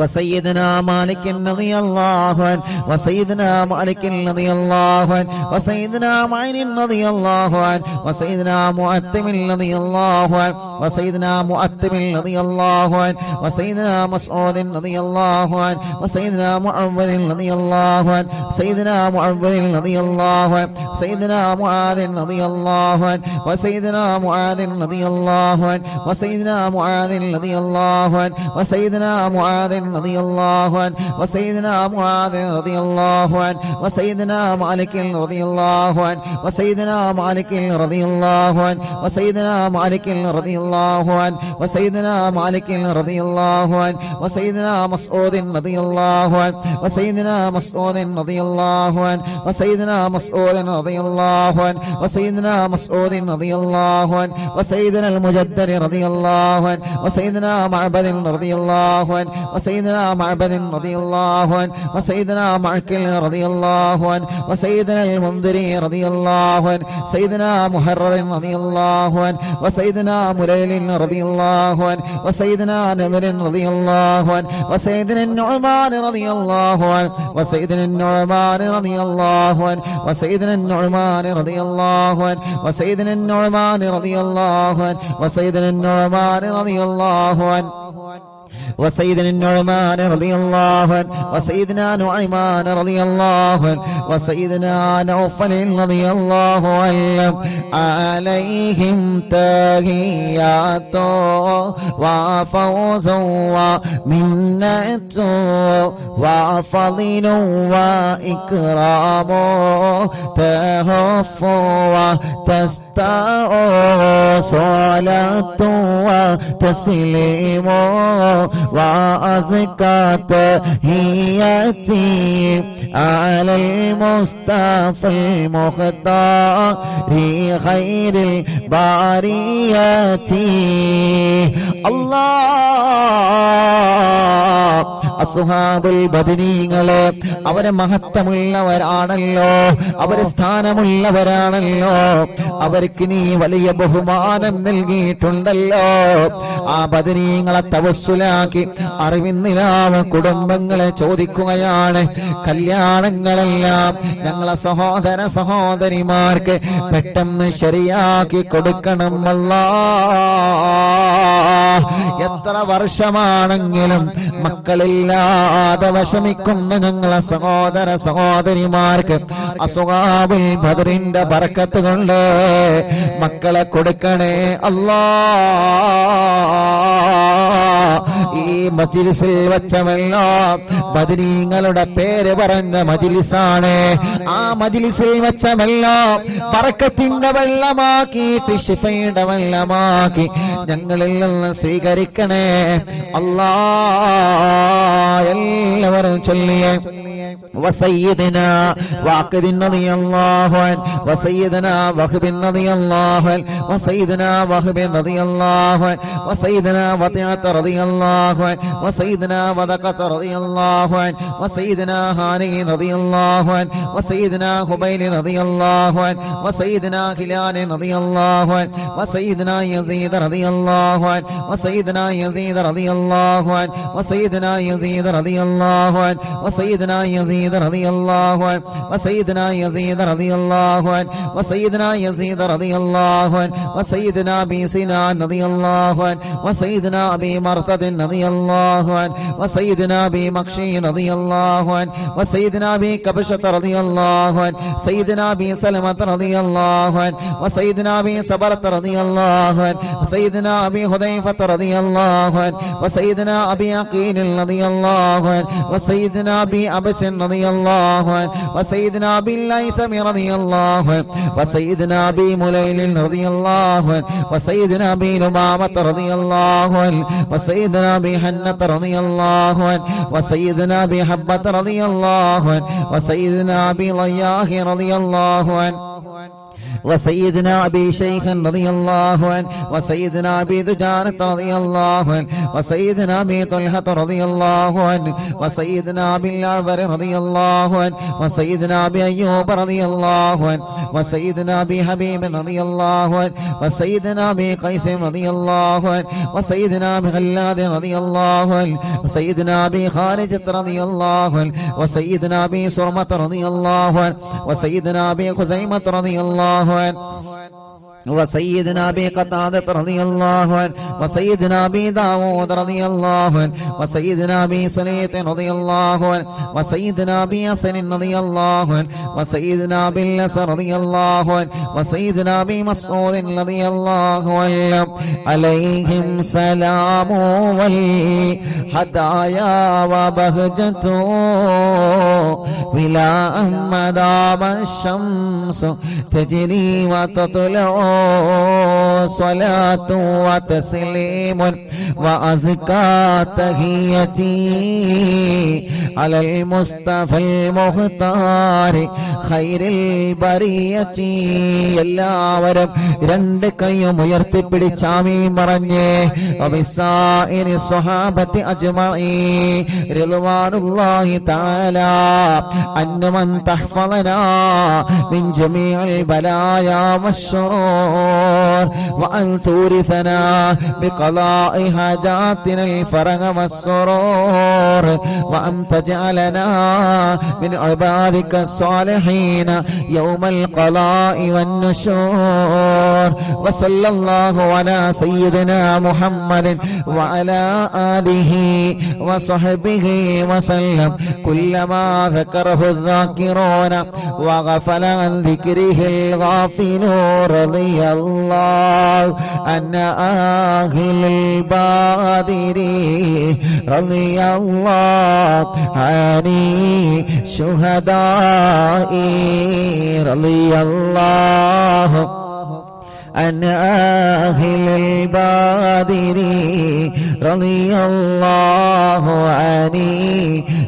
وسيدنا مالك رضي الله عنه وسيدنا مالك رضي الله عنه وسيدنا معين رضي الله عنه وسيدنا معتم رضي الله عنه وسيدنا معتم رضي الله عنه وسيدنا مسعود رضي الله عنه وسيدنا معوذ رضي الله عنه سيدنا معوذ رضي الله عنه سيدنا معاذ رضي الله عنه وسيدنا معاذ رضي الله عنه وسيدنا معاذ رضي الله عنه وسيدنا معاذ رضي الله عنه وسيدنا معاذ رضي الله عنه وسيدنا مالك رضي الله عنه وسيدنا مالك رضي الله عنه وسيدنا مالك رضي الله عنه وسيدنا مالك رضي الله عنه وسيدنا مسعود رضي الله عنه وسيدنا مسعود رضي الله عنه وسيدنا مسعود رضي الله عنه وسيدنا مسعود رضي الله عنه وسيدنا المجدد رضي الله عنه وسيدنا معبد رضي الله عنه وسيدنا معبد رضي الله عنه وسيدنا معكل رضي الله عنه وسيدنا المنذري رضي الله عنه سيدنا محرر رضي الله عنه وسيدنا مليل رضي الله عنه وسيدنا نذر رضي الله عنه وسيدنا النعمان رضي الله عنه وسيدنا النعمان رضي الله عنه وسيدنا النعمان رضي الله عنه وسيدنا النعمان رضي الله عنه وسيدنا النعمان رضي الله عنه وسيدنا النعمان رضي الله عنه وسيدنا نعيمان رضي الله عنه وسيدنا نوفل رضي الله عنه عليهم تحيات وفوز ومنة وفضل وإكرام تهف وتستع صلاة وتسليم وأزكى تحياتي على المصطفى المختار خير الباريات. الله അസ്ഹാബുൽ ബദരീങ്ങളെ അവരെ മഹത്വമുള്ളവരാണല്ലോ, അവര് സ്ഥാനമുള്ളവരാണല്ലോ, അവർക്ക് നീ വലിയ ബഹുമാനം നൽകിയിട്ടുണ്ടല്ലോ. ആ ബദരീങ്ങളെ തവസ്സുലാക്കി അറിവിന്നിലാവ് കുടുംബങ്ങളെ ചോദിക്കുകയാണ്, കല്യാണങ്ങളെല്ലാം ഞങ്ങളെ സഹോദര സഹോദരിമാർക്ക് പെട്ടെന്ന് ശരിയാക്കി കൊടുക്കണം അല്ലാഹ്. എത്ര വർഷമാണെങ്കിലും മക്കളില്ലാതെ വിഷമിക്കുന്ന ഞങ്ങളെ സഹോദര സഹോദരിമാർക്ക് അസ്ഹാബുൽ ബദറിന്റെ ബർക്കത്ത് കൊണ്ട് മക്കളെ കൊടുക്കണേ അല്ലാഹ്. ഈ മജ്ലിസിൽ വെച്ചമെല്ലാം ബദരീങ്ങളുടെ പേര് പറഞ്ഞ മജ്ലിസാണ്. ആ മജ്ലിസിൽ വെച്ചമെല്ലാം ബർക്കത്തിന്റെ വെള്ളമാക്കിയിട്ട് ശിഫയുടെ വെള്ളമാക്കി ഞങ്ങളിൽ നിന്ന് സ്വീകരിക്കണേ അല്ലാഹ്. എല്ലാവരും ചൊല്ലിയേ وسيدنا واقد رضي الله عنه وسيدنا وهب رضي الله عنه وسيدنا وهب رضي الله عنه وسيدنا وطيعة رضي الله عنه وسيدنا وذقة رضي الله عنه وسيدنا هاني رضي الله عنه وسيدنا خبيل رضي الله عنه وسيدنا هلال رضي الله عنه وسيدنا يزيد رضي الله عنه وسيدنا يزيد رضي الله عنه وسيدنا يزيد رضي الله عنه وسيدنا يزيد رضي الله عنه وسيدنا يزيد رضي الله عنه وسيدنا يزيد رضي الله عنه وسيدنا أبي سنان رضي الله عنه وسيدنا أبي مرثد رضي الله عنه وسيدنا أبي مكشي رضي الله عنه وسيدنا أبي كبشة رضي الله عنه سيدنا أبي سلمة رضي الله عنه وسيدنا أبي صبرة رضي الله عنه وسيدنا أبي حذيفة رضي الله عنه وسيدنا أبي عقيل رضي الله عنه وسيدنا أبي أبس رضي الله عنه وسيدنا أبي الليثم رضي الله عنه وسيدنا أبي مليل رضي الله عنه وسيدنا أبي لمامة رضي الله عنه وسيدنا أبي حنة رضي الله عنه وسيدنا أبي حبة رضي الله عنه وسيدنا أبي ضياح رضي الله عنه وسيدنا أبي شيخ رضي الله عنه وسيدنا أبي دجانة رضي الله عنه وسيدنا أبي طلحة رضي الله عنه وسيدنا أبي الأعور رضي الله عنه وسيدنا أبي أيوب رضي الله عنه وسيدنا أبي حبيب رضي الله عنه وسيدنا أبي قيس رضي الله عنه وسيدنا أبي غلاد رضي الله عنه وسيدنا أبي خارجة رضي الله عنه وسيدنا أبي سرمة رضي الله عنه وسيدنا أبي خزيمة رضي الله عنه وسيدنا أبي قتادة رضي الله عنه وسيدنا أبي داود رضي الله عنه وسيدنا أبي سليط رضي الله عنه وسيدنا أبي حسن رضي الله عنه وسيدنا أبي الأسر رضي الله عنه وسيدنا أبي مسعود رضي الله عنه عليهم سلام والهدايا وبهجة بلا مدام الشمس تجري وتطلع صلاة وتسليم وأزكى تحيتي على المصطفى المختار خير البرية. എല്ലാവരും രണ്ട് കൈയും ഉയർത്തിപ്പിടിച്ച് ആമീൻ പറഞ്ഞേ. വബിസായിരി സ്വഹാബത്തി അജ്മഈൻ റിദ്വാനുല്ലാഹി തആല അന്നമൻ തഹ്ഫളനാ മിൻ ജമീഇൽ ബലായാ والشرور وأن تورثنا بقضاء حاجاتنا الفرج والسرور وأن تجعلنا من عبادك الصالحين يوم القضاء والنشور. وصلى الله على سيدنا محمد وعلى آله وصحبه وسلم. كلما ذكره الذاكرون وغفل عن ذكره الغافلون. رضي الله عن أهل البادر رضي الله عن الشهداء رضي الله عن أهل البادر رضي الله عن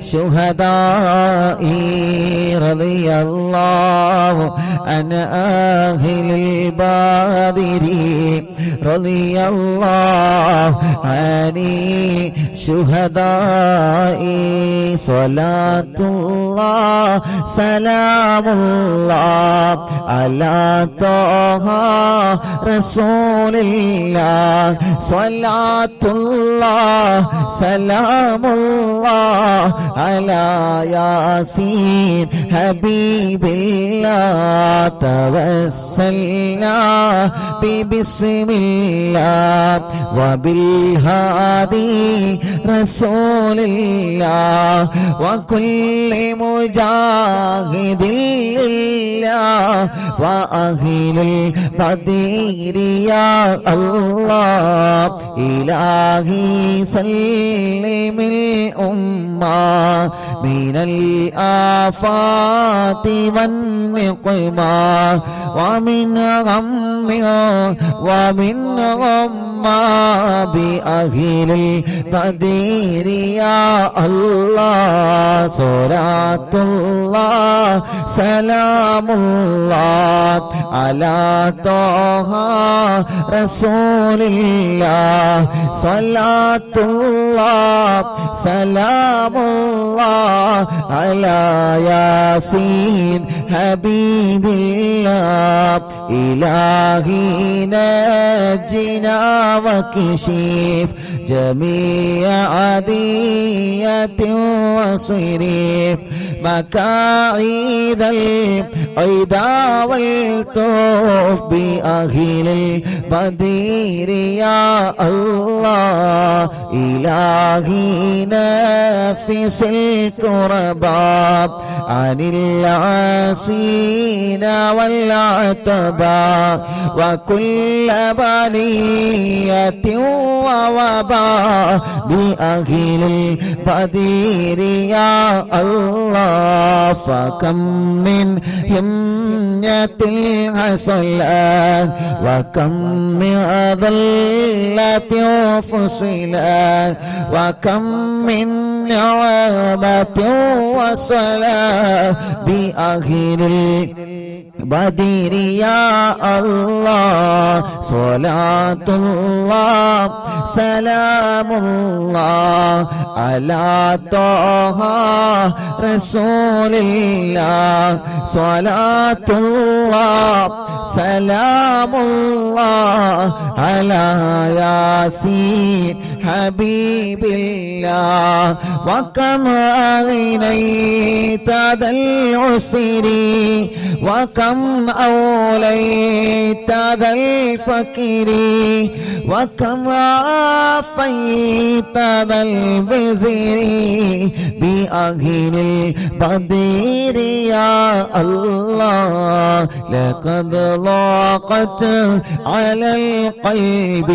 الشهداء رضي الله عن أهل البادر റളിയല്ലാഹു അനി ശുഹദാഇ സ്വലാത്തുല്ലാഹ് സലാമുല്ലാഹ് അലാ ത്വാഹ റസൂലില്ലാഹ് സ്വലാത്തുല്ലാഹ് സലാമുല്ലാഹ് അലാ യാസീൻ ഹബീബില്ലാഹ് തവസ്സൽനാ ബിസ്മില്ലാഹ് വബിൽ ഹാദി റസൂലില്ലാഹ് വകുല്ലി മുജാഹിദില്ലാഹ് വഅഹ്ലിൽ ബദീരി യാ അല്ലാഹ് ഇലാഹി സല്ലിമിൽ ഉമ്മാ മിനൽ ആഫാതി വന്നിഖ്മാ വമിൻ ഗമ്മി വമിൻ ഗമ്മാ ബിഅഹ്ലിൽ ബദീരി യാ അല്ലാഹ് സ്വലാത്തുല്ലാഹ് സലാമുല്ലാഹ് അലാ ത്വാഹ റസൂലില്ലാഹ് സ്വലാത്തുല്ലാഹ് സലാമുല്ലാഹ് അലാ യാസീൻ ഹബീബില്ലാഹ് ഇലാഹി നജ്ജിനാ വക്ഷിഫ് جميع عدية وصريف مكايد العدا والطوف بأهل البدير يا الله إلهي نفس الكرباء عن العاصين والعتباء وكل بلية ووباء بأهل البدير يا الله فكم من همية حصلت وكم من ضلة فصلت وكم من نعمة وصلاة بأهل بدير يا الله صلاة الله سلام الله على طه رسول الله صلاة الله سلام الله على ياسين حبيب الله وكم أغنيت ذا العسر وكم أوليت ذا الفقر وكم عافيت ذا الوزر بأهل البدير يا الله لقد ضاقت على القلب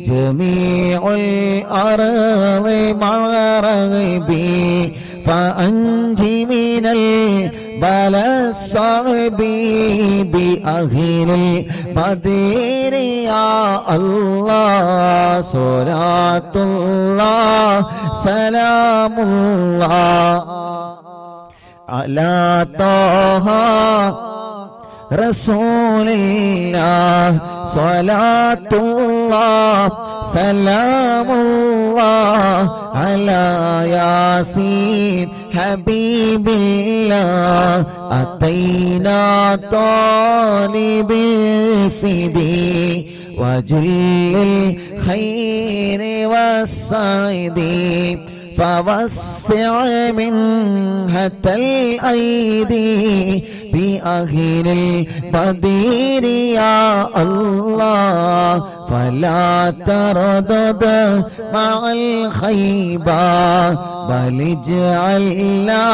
جميع الأرض مع رغبي فأنجي من البلاء الصعب بأهل البدير يا الله صلاة الله سلام الله على طه رسول الله صلاة الله سلام الله على ياسين حبيب الله أتينا طالب الفدي وجل الخير والسعد فوسع منحة الأيدي بأهل البدير يا الله فلا تردد مع الخيبة بل اجعلنا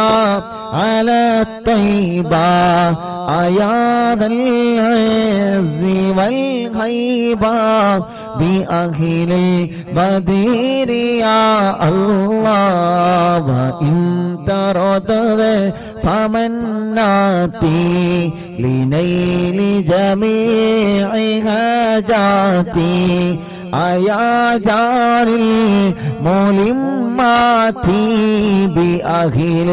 على الطيبة أياد العز والهيبة بأهل البدير يا الله وإن تردد فمناتي لنيل جميع حاجاتي أيا جار الملمات بأهل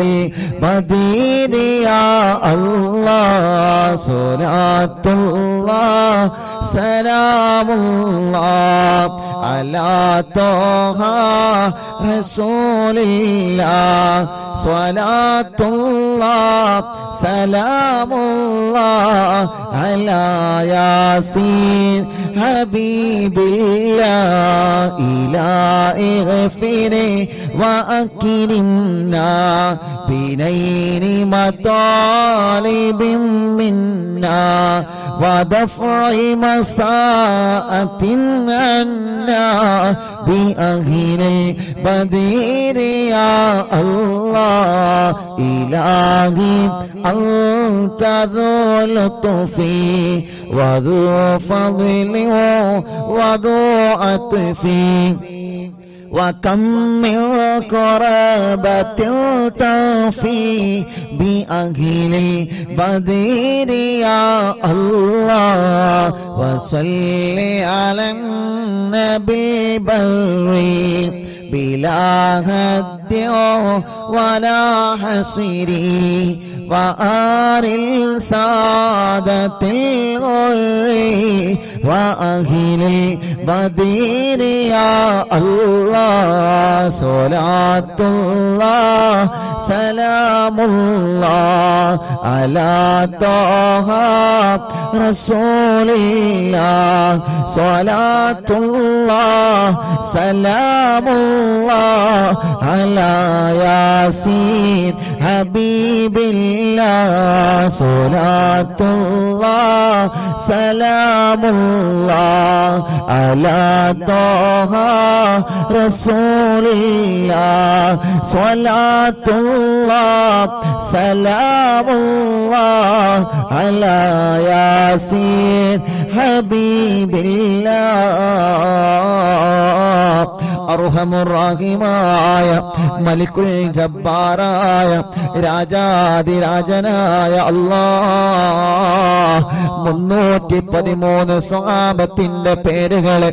البدير يا الله صلاة الله സലാമുല്ലാഹ് അലാ ത്വാഹ റസൂലില്ലാഹ് സ്വലാത്തുല്ലാഹ് സലാമുല്ലാഹ് അലാ യാസീൻ ഹബീബില്ലാഹ് ഇലാഹി ഗഫിരി വഅക്രിംനാ ബിനൈനി മതാലിബിൻ മിന്നാ ودفع مساءة عنا بأهل البدير يا الله إلهي أنت ذو لطف وذو فضل وذو عطف وكم من قرابة تفي بأهل البدير يا الله وصل على النبي بري بلا هد ولا حصر وآل السادة الغر وأهل البدير يا الله صلاة الله سلام الله على طه رسول الله صلاة الله سلام الله على ياسين حبيب الله صلاة الله سلام الله على طه رسول الله صلاة الله سلام الله على ياسين حبيب الله അർഹമുറാഹിമായ മലിക്കുൽ ജബ്ബാറായ രാജാതിരാജനായ അല്ലാഹ് 313 സ്വഹാബത്തിന്റെ പേരുകളെ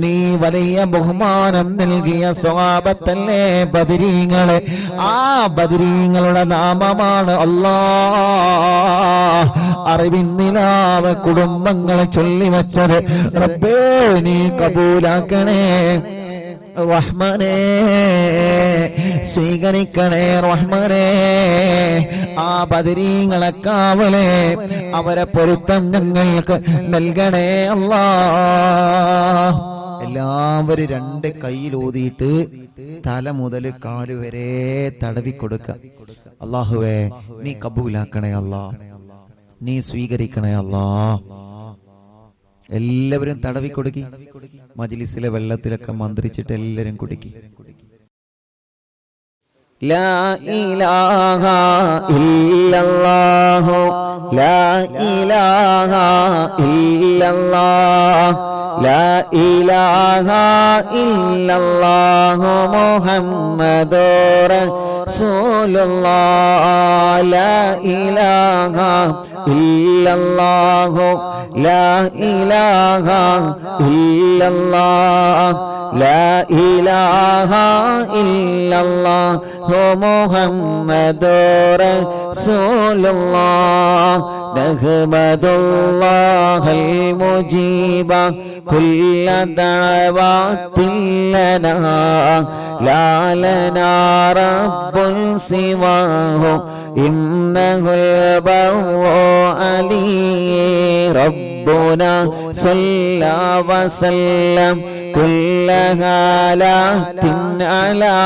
നീ വലിയ ബഹുമാനം നൽകിയ സ്വഹാബത്തല്ലേ ബദരീങ്ങളെ. ആ ബദരീങ്ങളുടെ നാമമാണ് അല്ലാഹ് അറിവിൻ നിലാവ് കുടുംബങ്ങളെ ചൊല്ലിവച്ചത്. റബ്ബേ നീ കബൂലാക്കണേ റഹ്മാനേ, സ്വീകരിക്കണേ റഹ്മാനേ. ആ ബദരീങ്ങളെ കാവലേ, അവരെ പൊരുത്തം ഞങ്ങൾക്ക് നൽകണേ അല്ലാഹ്. എല്ലാവരും 2 കൈയിലൂതിയിട്ട് തല മുതൽ കാല് വരെ തടവിക്കൊടുക്ക. അല്ലാഹുവേ നീ കബൂലാക്കണേ അല്ലാഹ്, നീ സ്വീകരിക്കണേ അല്ലാഹ്. എല്ലാവരും തടവി കൊടുക്കി. മജ്ലിസിലെ വെള്ളത്തിലൊക്കെ മന്ത്രിച്ചിട്ട് എല്ലാവരും കുടിക്കി. ലാ ഇലാഹ ഇല്ലല്ലാഹു ലാ ഇലാഹ ഇല്ലല്ലാഹ് ലാ ഇലാഹ ഇല്ലല്ലാഹു മുഹമ്മദുർ റസൂലുള്ളാഹ് ലാ ഇലാഹ ഇല്ലല്ലാഹു ലാ ഇലാഹ ഇല്ലല്ലാഹ് ലാ ഇലാഹ ഇല്ലല്ലാഹു മുഹമ്മദുർ റസൂലുള്ളാഹ് നഹ്മദുല്ലാഹൽ മുജീബ കുല്ല ദഅവാതിൻ ലനാ ലാ ലനാ റബ്ബുൻ സിവാഹു ഇന്നഹുൽ ബർറു അലീ റബ്ബുനാ സ്വല്ലാ വസല്ലം കുല്ല ഹാലാത്തിൻ അലാ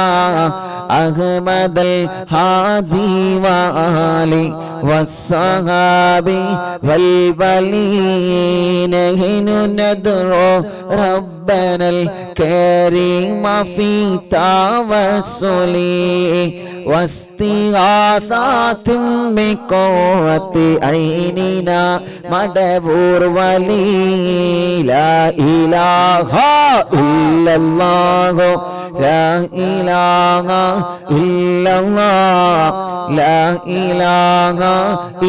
അഹ്മദൽ ഹാദി വആലി വസ്സഹാബി വൽ ബലീന ഹിനുനദ്റു റബ്ബനൽ കരീമ ഫീ തവസ്സുലി واستغاثات بقرة عيننا مدبور ولي لا إله إلا الله لا إله إلا الله لا إله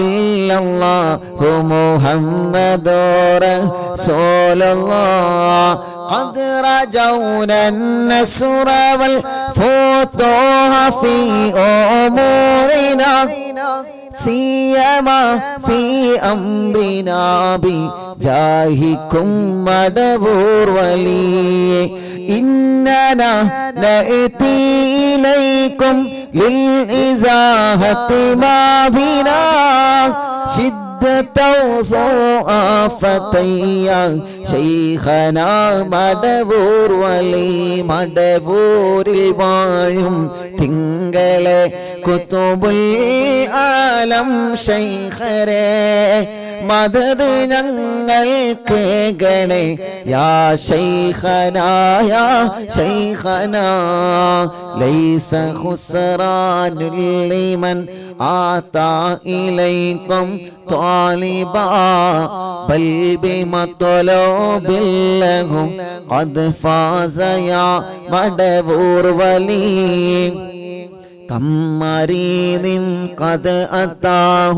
إلا الله محمد رسول الله قد رجونا النصر والفتوح في أمورنا سيما في أمرنا بجاهكم مدبور ولي إننا نأتي إليكم للإزاحة ما بنا فتيا شيخنا മടവൂർ വലി മടവൂരിൽ വാഴും തിങ്കളെ കുതുബുൽ ആലം ശൈഖരേ മദദ് ഞങ്ങൾക്ക് ഗണേ യാ ശൈഖനാ യാ ശൈഖനാ ലൈസ ഖുസ്റാനുൽ ലിമൻ ആതാ ഇലൈക്കും طالبا بل بمطلوب لهم قد فاز يا مدبور ولي كم مريض قد أتاه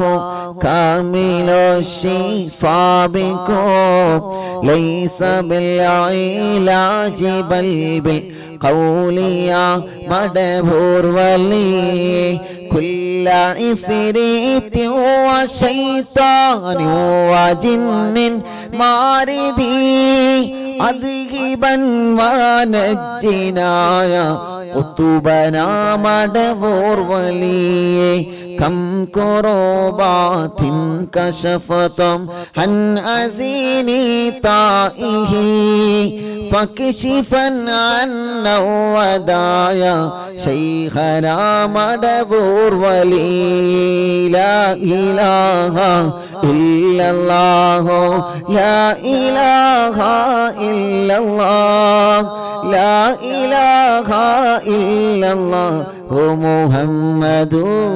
كامل الشفاء بكم ليس بالعلاج بل بالقول يا مدبور ولي كل عفريت وشيطان وجن ماردي أذهبا ونجنا يا قطبنا مدبور ولي كم كربات كشفتم عن عزين طائه فاكشفا عنا ودايا شيخنا مدبور ولي لا إله إلا الله لا إله إلا الله لا إله إلا الله محمد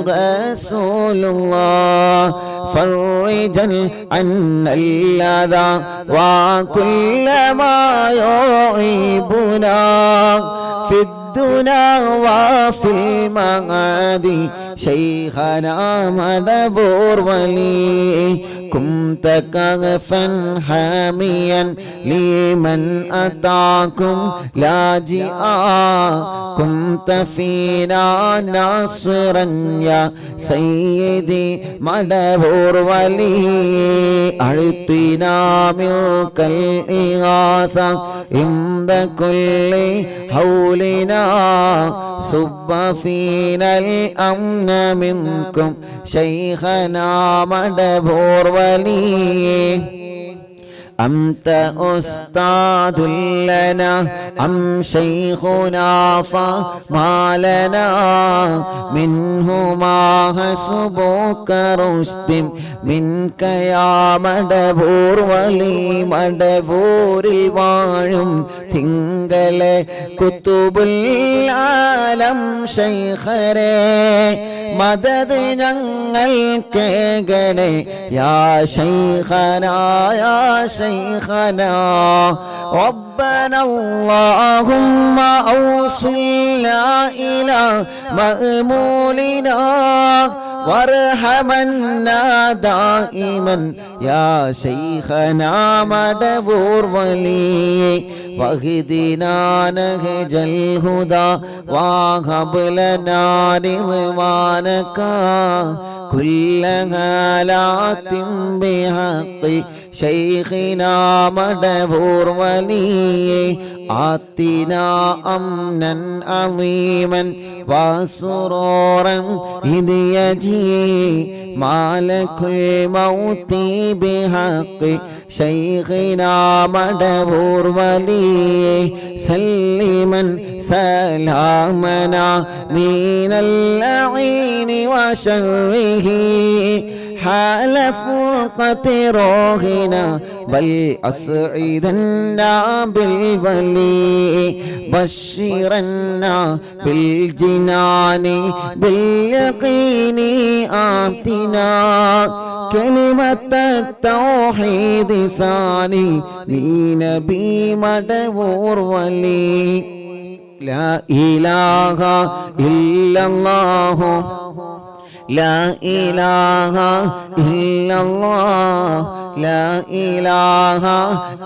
رسول الله فرجا عنا الأذى وكل ما يعيبنا في الدنيا وفي المعاد شيخنا مدبور ولي كنت كغفا حاميا لمن أتاكم لاجئا كنت فينا ناصرا يا سيدي مدبور ولي أعطنا منك الإغاثة عند كل حولنا صب فينا الأمن منكم شيخنا مدبور ولي أنت أستاذ لنا أم شيخنا فما لنا منه ما حسبك رشد منك يا مدبور ولي مدبور الواعم തിങ്കളെ കുതുബുൽ ആലം ശൈഖരേ മദദ് ഞങ്ങൾക്ക് ഗണേ യാ ശൈഖനാ യാ ശൈഖനാ ربنا اللهم أوصلنا إلى مأمولنا وارحمنا دائما يا شيخنا مدبور ولي واهدنا نهج الهدى وهب لنا رضوانك كل هالات بحق شيخنا مدبور ولي آتنا أمنا عظيما وسرورا إذ يجي مالك الموت بحق شيخنا مدبور ولي سلما سلامنا من اللعين وشره حال فرقة روحنا بل أسعدنا بالولي بشرنا بالجنان باليقين آتنا كلمة التوحيد ثاني لنبي مدبور ولي لا إله إلا الله لا إله إلا الله لا إله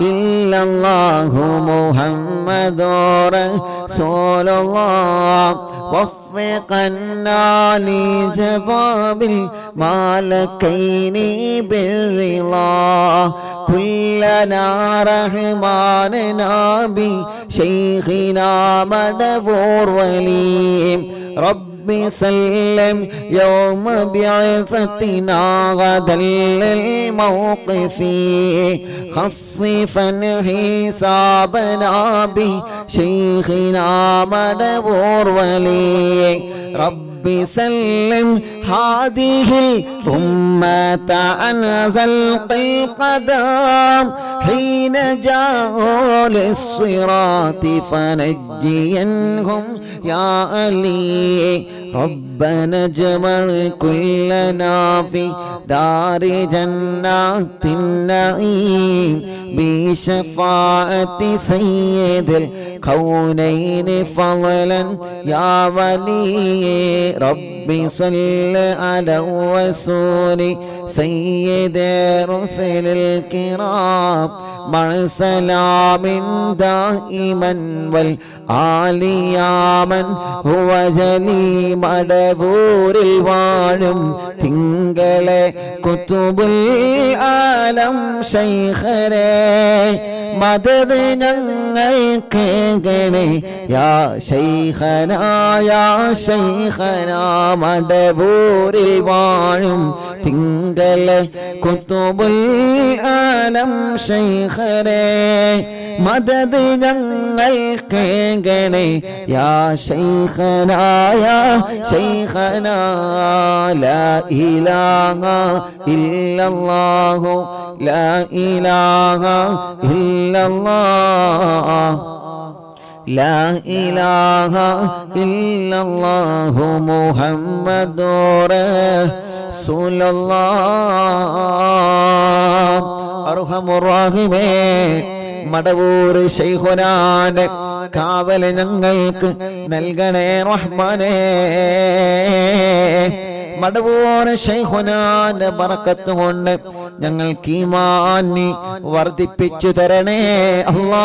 إلا الله محمد رسول الله وفقنا لجواب الملكين بالرضا كلنا رحماننا بشيخنا مدبور ولي رب سلم يوم بعثتنا غدا للموقف خففا حسابنا بشيخنا مدبور ولي رب سلم هذه الأمة عن زلق القدم حين جاءوا للصراط فنجينهم يا علي ربنا اجمع كلنا في دار جنات النعيم بشفاعة سيد الكونين فضلا يا ولي ربي صل على الرسول سيد رسل الكرام مع سلام دائما والآل يا من هو جلي مدبور الوالم തിങ്കളെ കുതുബുൽ ആലം ശൈഖരേ മദദ് ഞങ്ങൾക്ക് ഗണേ യാ ശൈഖനാ യാ ശൈഖനാ മടബൂരിൽ വാഴും തിങ്കളെ കുതുബുൽ ആലം ശൈഖരേ മദദ് ഞങ്ങൾക്ക് ഗണേ യാ ശൈഖനാ യാ ശൈഖനാ ലാ ഇലാഹ ഇല്ലല്ലാഹു ലാ ഇലാഹ ഇല്ലല്ലാഹ് ലാ ഇലാഹ ഇല്ലല്ലാഹു മുഹമ്മദുർ റസൂലുള്ളാഹ് അർഹമുർ റഹീമേ മടവൂർ ശൈഖുനാന്റെ കാവൽ ഞങ്ങൾക്ക് നൽകണേ റഹ്മാനേ മടവൂർ ശൈഖുനാന്റെ ബറക്കത്ത് കൊണ്ട് ഞങ്ങൾക്ക് ഈമാൻ വർദ്ധിപ്പിച്ചു തരണേ അല്ലാഹ്